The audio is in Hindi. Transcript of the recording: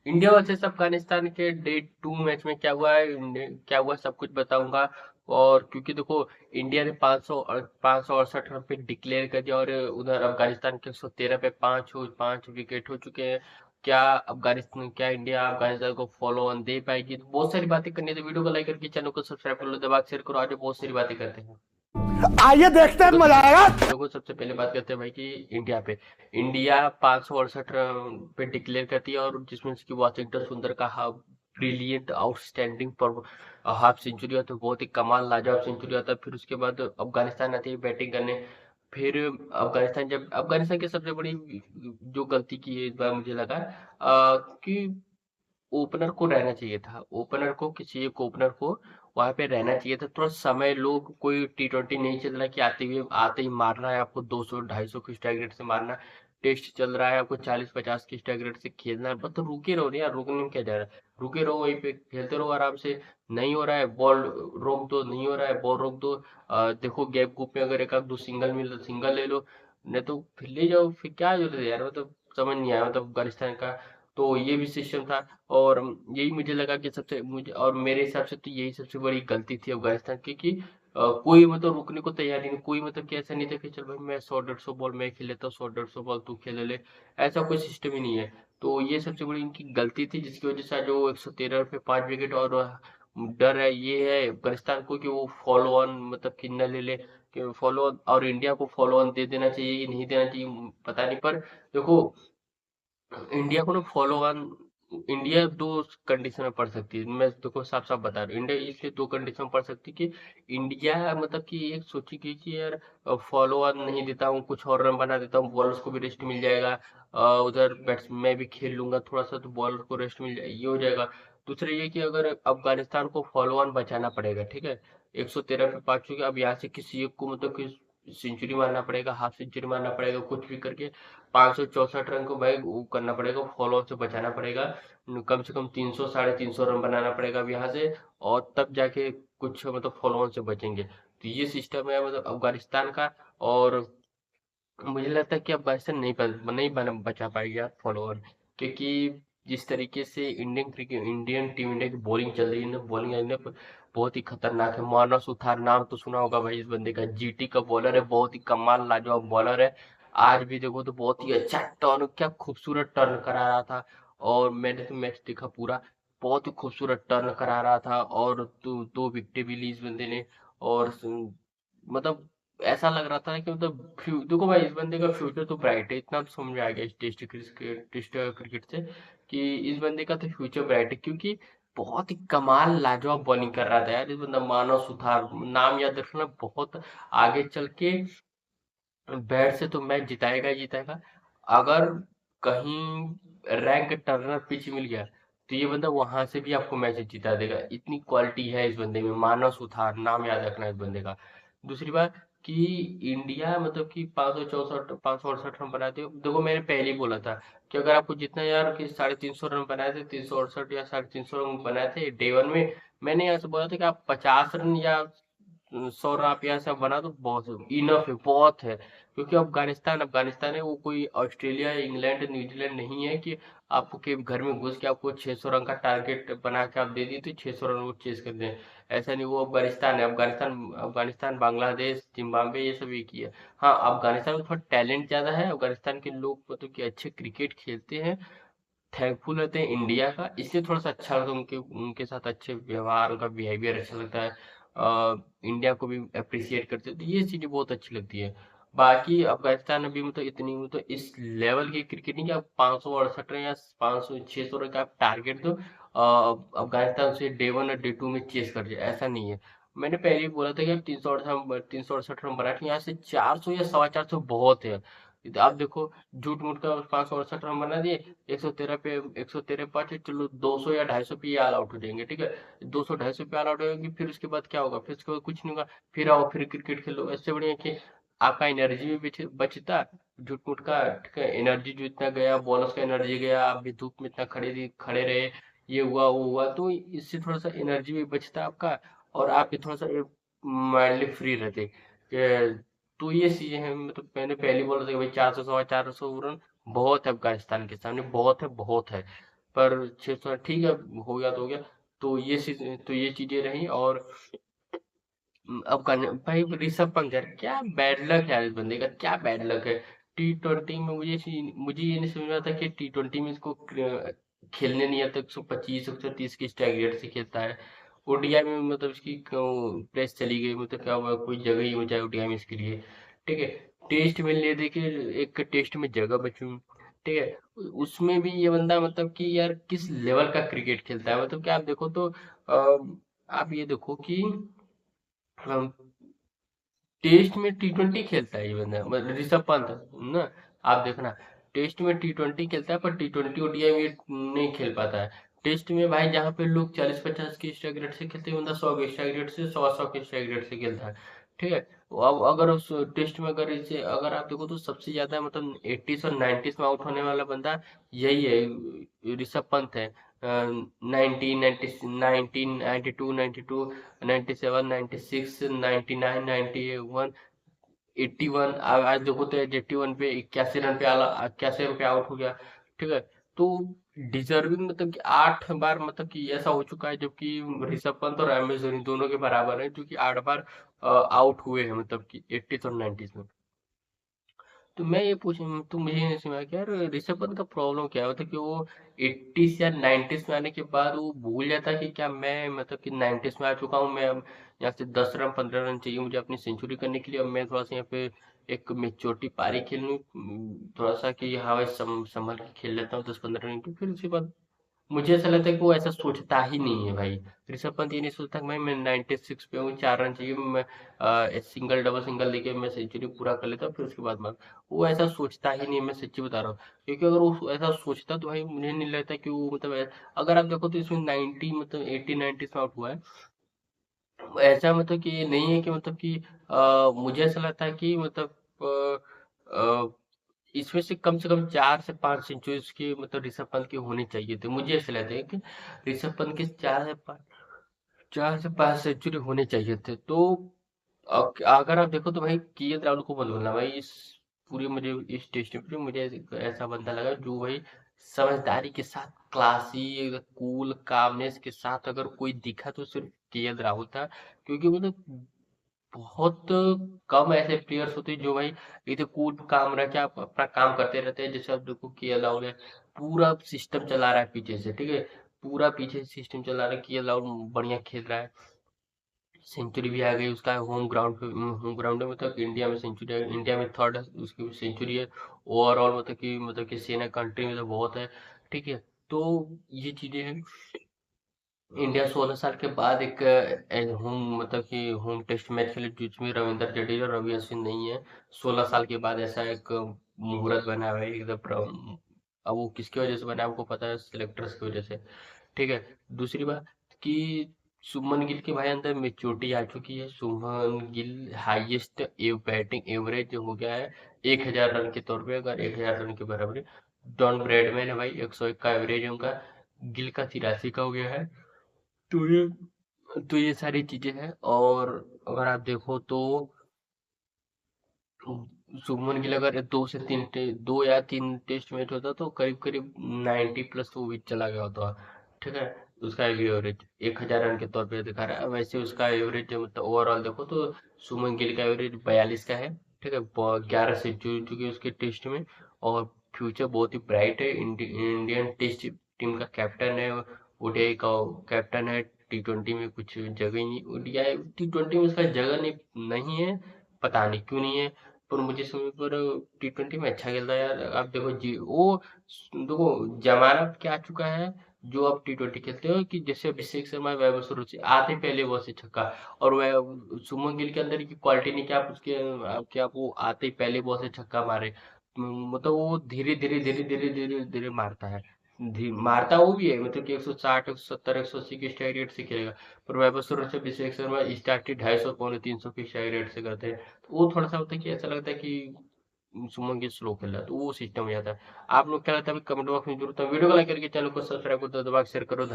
इंडिया वर्सेस अफगानिस्तान के डे 2 मैच में क्या हुआ है, क्या हुआ सब कुछ बताऊंगा। और क्योंकि देखो, इंडिया ने 568 रन पे डिक्लेयर कर दिया, और उधर अफगानिस्तान के 113 पे पांच विकेट हो चुके हैं। क्या इंडिया अफगानिस्तान को फॉलो ऑन दे पाएगी? तो बहुत सारी बातें करनी है, तो वीडियो को लाइक करके चैनल को सब्सक्राइब कर लो, दबा शेयर करो। आज बहुत सारी बातें करते हैं। आइए देखते हैं, देखो मजा सबसे आएगा। देखो सबसे पहले बात करते हैं भाई कि इंडिया पे। इंडिया 568 रन पे डिक्लेयर करती है, और जिसमें उसकी वाशिंगटन सुंदर का हाफ ब्रिलियंट आउटस्टैंडिंग पर हाफ सेंचुरी होता है, बहुत ही कमाल लाजवाब सेंचुरी होता है। फिर उसके बाद अफगानिस्तान आती है बैटिंग करने। फिर अफगानिस्तान की सबसे बड़ी जो गलती की है इस बार मुझे लगा कि ओपनर को रहना चाहिए था। ओपनर को किसी एक ओपनर को वहां पे रहना चाहिए था। थोड़ा समय, लोग कोई T20 नहीं चल रहा कि आते ही मारना है आपको, 200 250 की स्ट्राइक रेट से मारना। टेस्ट चल रहा है, आपको 40 50 की स्ट्राइक रेट से खेलना है, बस तो रुके रहो। नहीं यार, रुकने में क्या जा रहा है? रुके रहो, वहीं पे खेलते रहो आराम से। नहीं हो रहा है बॉल रोक दो, नहीं हो रहा है बॉल रोक दो। देखो गैप गुप में अगर एक आध दो सिंगल मिल सिंगल ले लो, नहीं तो फिर ले जाओ। फिर क्या जरूरत है यार? मतलब समझ नहीं आया, मतलब अफगानिस्तान का तो ये भी सिस्टम था। और यही मुझे लगा कि सबसे मुझे और मेरे हिसाब से तो यही सबसे बड़ी गलती थी अफगानिस्तान की कि कोई मतलब रुकने को तैयार ही नहीं। कोई मतलब कि ऐसा नहीं था कि चल भाई मैं 100 150 बॉल मैं खेल लेता हूँ, 100 150 बॉल तू खेल ले। ऐसा कोई सिस्टम ही नहीं है। तो ये सबसे बड़ी इनकी गलती थी, जिसकी वजह से आज वो 113 पे 5 विकेट। और डर है ये है अफगानिस्तान को कि वो फॉलो ऑन मतलब कि न ले ले, कि फॉलो ऑन, और इंडिया को फॉलो ऑन दे देना चाहिए कि नहीं देना चाहिए पता नहीं। पर देखो, इंडिया को ना फॉलो ऑन, इंडिया दो कंडीशन में पड़ सकती है। मैं देखो साफ साफ बता रहा हूँ, इंडिया इसलिए दो कंडीशन में पड़ सकती है कि इंडिया मतलब कि एक सोची कि यार फॉलो ऑन नहीं देता हूँ, कुछ और रन बना देता हूँ, बॉलर्स को भी रेस्ट मिल जाएगा। उधर बैट्स मैं भी खेल लूंगा थोड़ा सा, तो बॉलर को रेस्ट मिल जाए, ये हो जाएगा। दूसरा ये कि अगर अफगानिस्तान को फॉलो ऑन बचाना पड़ेगा, ठीक है, 113 पे 5 चुके, अब यहाँ से किसी एक को मतलब कि सेंचुरी मारना पड़ेगा, हाफ सेंचुरी मारना पड़ेगा, कुछ भी करके 564 रन को भाई वो करना पड़ेगा, फॉलो ऑन से बचाना पड़ेगा। कम से कम 300 350 रन बनाना पड़ेगा अब यहाँ से, और तब जाके कुछ मतलब फॉलो ऑन से बचेंगे। तो ये सिस्टम है मतलब अफगानिस्तान का। और मुझे लगता है कि अफगानिस्तान बचा पाएगी यार फॉलो ऑन, क्योंकि जिस तरीके से इंडियन टीम इंडिया की बॉलिंग चल रही है ना, बॉलिंग लाइनअप बहुत ही खतरनाक है। मानव सुथार नाम तो सुना होगा भाई इस बंदे का, GT का बॉलर है, बहुत ही कमाल लाजवाब बॉलर है। आज भी देखो तो बहुत ही अच्छा टर्न, क्या खूबसूरत टर्न करा रहा था। और मैंने तो मैच देखा पूरा, बहुत ही खूबसूरत टर्न करा रहा था, और दो विकेटें भी ली इस बंदे ने। और मतलब ऐसा लग रहा था कि मतलब देखो भाई इस बंदे का फ्यूचर तो ब्राइट है, इतना तो समझ में आ गया इस टेस्ट क्रिकेट से कि इस बंदे का तो फ्यूचर ब्राइट है, क्योंकि बहुत ही कमाल लाजवाब बॉलिंग कर रहा था यार इस बंदा। मानव सुथार नाम याद रखना, बहुत आगे चल के बैट से तो मैच जिताएगा ही जिताएगा। अगर कहीं रैंक टर्नर पिच मिल गया, तो ये बंदा वहां से भी आपको मैच जिता देगा। इतनी क्वालिटी है इस बंदे में, मानव सुथार नाम याद रखना है इस बंदे का। दूसरी बात कि इंडिया मतलब कि 568 रन बनाते हो, देखो मैंने पहले ही बोला था कि अगर आपको जितना यार कि 350 रन बनाए थे, 368 या 350 रन बनाए थे डे 1 में, मैंने यहाँ से बोला था कि आप 50 रन या 100 रन आप यहाँ से बना दो, बहुत इनफ है, बहुत है। क्योंकि अफगानिस्तान है, वो कोई ऑस्ट्रेलिया इंग्लैंड न्यूजीलैंड नहीं है कि आपको के घर में घुस के आपको 600 रन का टारगेट बना के आप दे दिए तो 600 रन वो चेस कर दें। ऐसा नहीं, वो अफगानिस्तान है। अफगानिस्तान बांग्लादेश जिम्बाब्वे ये सब एक ही है। हाँ, अफगानिस्तान में थोड़ा टैलेंट ज्यादा है, अफगानिस्तान के लोग मतलब कि अच्छे क्रिकेट खेलते हैं, थैंकफुल रहते हैं इंडिया का, इसलिए थोड़ा सा अच्छा लगता है, उनके उनके साथ अच्छे व्यवहार, उनका बिहेवियर अच्छा लगता है। इंडिया को भी अप्रिसिएट करते हैं, तो ये चीजें बहुत अच्छी लगती है। बाकी अफगानिस्तान अभी मतलब इतनी मतलब इस लेवल की क्रिकेट नहीं कि आप 568 रन या 500 600 रन का आप टारगेट दो, अफगानिस्तान से डे 1 और डे 2 में चेस कर जाए, ऐसा नहीं है। मैंने पहले ही बोला था कि आप 368 रन बना के यहाँ से 400 या 450 बहुत है। आप देखो, झूठ मूठ का 568 रन बना दिए, 113 पे 113 पाँच, चलो 200 या 250 पे ये ऑल आउट हो जाएंगे, ठीक है। 200 250 पे ऑल आउट हो जाएंगे, फिर उसके बाद क्या होगा? फिर उसके बाद कुछ नहीं होगा। फिर आओ फिर क्रिकेट खेलो, इससे बढ़िया कि आपका एनर्जी भी बचता, झूठ मूठ का, ठीक है। एनर्जी जो इतना गया, बॉलर्स का एनर्जी गया, आप भी धूप में इतना खड़े रहे, ये हुआ वो हुआ, तो इससे थोड़ा सा एनर्जी भी बचता आपका, और आप भी थोड़ा सा माइंडली फ्री रहते तो ये चीजें हैं। मतलब मैंने पहले बोला था कि भाई 400 450 रन बहुत है, अफगानिस्तान के सामने बहुत है, बहुत है। पर 600 ठीक है, हो गया तो हो गया। तो ये चीजें रही। और अब करने भाई ऋषभ पंत यार, क्या बैड लक यार इस बंदे का, क्या बैड लक है। T20 में मुझे ये नहीं समझ में आता कि T20 में इसको खेलने नहीं आता। 125 130 की स्ट्राइक रेट से खेलता है। ओडीआई में मतलब इसकी प्लेस चली गई, मतलब क्या हुआ, कोई जगह ही हो जाए ओडीआई में इसके लिए। ठीक है। टेस्ट में ले दे के एक टेस्ट में जगह बची। ठीक है। उसमें भी ये बंदा मतलब कि यार किस लेवल का क्रिकेट खेलता है, मतलब कि आप देखो तो आप ये देखो कि टेस्ट में T20 खेलता है ये बंदा, मतलब ऋषभ पंत ना। आप देखना, टेस्ट में T20 खेलता है पर T20 ओडीआई में नहीं खेल पाता है। टेस्ट में भाई जहाँ पे लोग 40-50 की स्ट्राइक रेट से खेलते हैं, बंदा 100 की स्ट्राइक रेट से 100 की स्ट्राइक रेट से खेलता है। ठीक है। अब अगर उस टेस्ट में अगर इसे अगर आप देखो तो सबसे ज्यादा मतलब 80s और 90s में आउट होने वाला बंदा यही है, ऋषभ पंत है। 1992, 97, 96, 99, 91, 81। आज देखो तो 81 पे 81 रन पे आला, 81 रन पे आउट हो गया। ठीक है। तो डिजर्विंग मतलब कि 8 बार मतलब कि ऐसा हो चुका है, जबकि ऋषभ पंत और एम एस धोनी दोनों के बराबर है, जो कि 8 बार आउट हुए हैं, मतलब कि 80s और 90s में। तो मैं ये पूछ तो मुझे नहीं समझा कि यार ऋषभ पंत का प्रॉब्लम क्या है, मतलब कि वो 80s या 90s में आने के बाद वो भूल जाता है कि क्या मैं मतलब कि 90s में आ चुका हूँ, मैं अब यहाँ से 10 रन 15 रन चाहिए मुझे अपनी सेंचुरी करने के लिए, अब मैं थोड़ा सा यहाँ पे एक मेच्योरिटी पारी खेल लूँ, थोड़ा सा कि हाँ भाई संभल के खेल लेता हूँ 10-15 रन की, फिर उसके बाद मुझे ऐसा लगता है कि वो ऐसा सोचता ही नहीं है भाई। ऋषभ पंत ये नहीं सोचता कि भाई मैं 96 पे हूँ, 4 रन चाहिए, मैं सिंगल डबल सिंगल लेके मैं सेंचुरी पूरा कर लेता हूँ, फिर उसके बाद मैं वो ऐसा सोचता ही नहीं है, मैं सच्ची बता रहा हूँ। क्योंकि अगर वो ऐसा सोचता तो भाई मुझे नहीं लगता कि वो मतलब अगर आप देखो तो इसमें 90 मतलब 80 90 में आउट हुआ है। ऐसा मतलब कि ये नहीं है कि मतलब कि मुझे ऐसा लगता है कि मतलब इसमें से कम 4 से 5 सेंचुरीज की मतलब ऋषभ पंत की होनी चाहिए थी, मुझे ऐसा लगता है कि ऋषभ पंत के 4 से 5 सेंचुरी होने चाहिए थे। तो अगर आप देखो तो भाई राहुल को मत बोलना भाई, इस पूरी मुझे इस टेस्ट में मुझे ऐसा बंदा लगा जो भाई समझदारी के साथ, क्लासी कूल कामनेस के साथ अगर कोई दिखा तो सिर्फ राहुल था। क्योंकि मतलब बहुत कम ऐसे प्लेयर्स होते हैं जो भाई इतने कूल काम रह के आप अपना काम करते रहते हैं। जैसे आप देखो राहुल है, पूरा सिस्टम चला रहा है पीछे से। ठीक है। पूरा पीछे सिस्टम चला रहा है, राहुल बढ़िया खेल रहा है, सेंचुरी भी आ गई उसका होम ग्राउंड पे। होम ग्राउंड में मतलब इंडिया में सेंचुरी, इंडिया में थर्ड है उसकी सेंचुरी है। ओवरऑल मतलब कि सेना कंट्री में तो बहुत है। ठीक है। तो ये चीजें हैं। इंडिया 16 साल के बाद एक होम मतलब कि होम टेस्ट मैच खेले जिसमें रविंद्र जडेजा और रवि अश्विन नहीं है। 16 साल के बाद ऐसा एक मुहूर्त बना हुआ है एकदम अब वो किसकी वजह से बना है आपको पता है, सिलेक्टर्स की वजह से। ठीक है। दूसरी बात कि शुभमन गिल के भाई अंदर मेच्योरिटी आ चुकी है। Shubman Gill highest batting average हो गया है 1000 रन के तौर पे, अगर 1000 रन के बराबर। डॉन ब्रैडमैन है भाई 101 का एवरेज है उनका, गिल का 83 का हो गया है। तो ये सारी चीजें हैं। और अगर आप देखो तो शुभमन गिल अगर 2 या 3 टेस्ट मैच होता तो करीब करीब 90+ वो भी चला गया होता। ठीक है। उसका एवरेज 1000 रन के तौर पे दिखा रहा है, वैसे उसका एवरेज मतलब ओवरऑल देखो तो शुभमन गिल का एवरेज 42 का है। ठीक है। 11 सेंचुरी चुकी है उसके टेस्ट में। और फ्यूचर बहुत ही ब्राइट है। इंडियन टेस्ट टीम का कैप्टन है, ओडीआई का कैप्टन है। T20 में कुछ जगह ही नहीं, ओडीआई T20 में उसका जगह नहीं है, पता नहीं क्यों नहीं है। पर मुझे समय पर T20 में अच्छा खेलता है यार। आप देखो जी वो देखो जमाना क्या आ चुका है, जो आप T20 खेलते हो कि जैसे अभिषेक शर्मा, वैभव सूर्यवंशी आते पहले बॉल से छक्का। और वह शुभमन गिल के अंदर की क्वालिटी नहीं कि आप उसके आप वो आते ही पहले बॉल से छक्का मारे। मतलब वो धीरे धीरे धीरे धीरे धीरे धीरे मारता है। मारता वो भी है, मतलब कि 160 170 180 की स्ट्राइक रेट से खेलेगा। पर वैभव सूर्यवंशी अभिषेक शर्मा स्टार्टिंग 250 पौने 300 की स्ट्राइक रेट से करते हैं। तो वो थोड़ा सा होता है कि ऐसा लगता है कि सुमन गिल स्लो खेल रहा है, तो वो सिस्टम हो जाता है। आप लोग क्या लगता है कमेंट बॉक्स में जरूर वीडियो को लाइक करके चैनल को सब्सक्राइब कर दो, दबा के शेयर करो।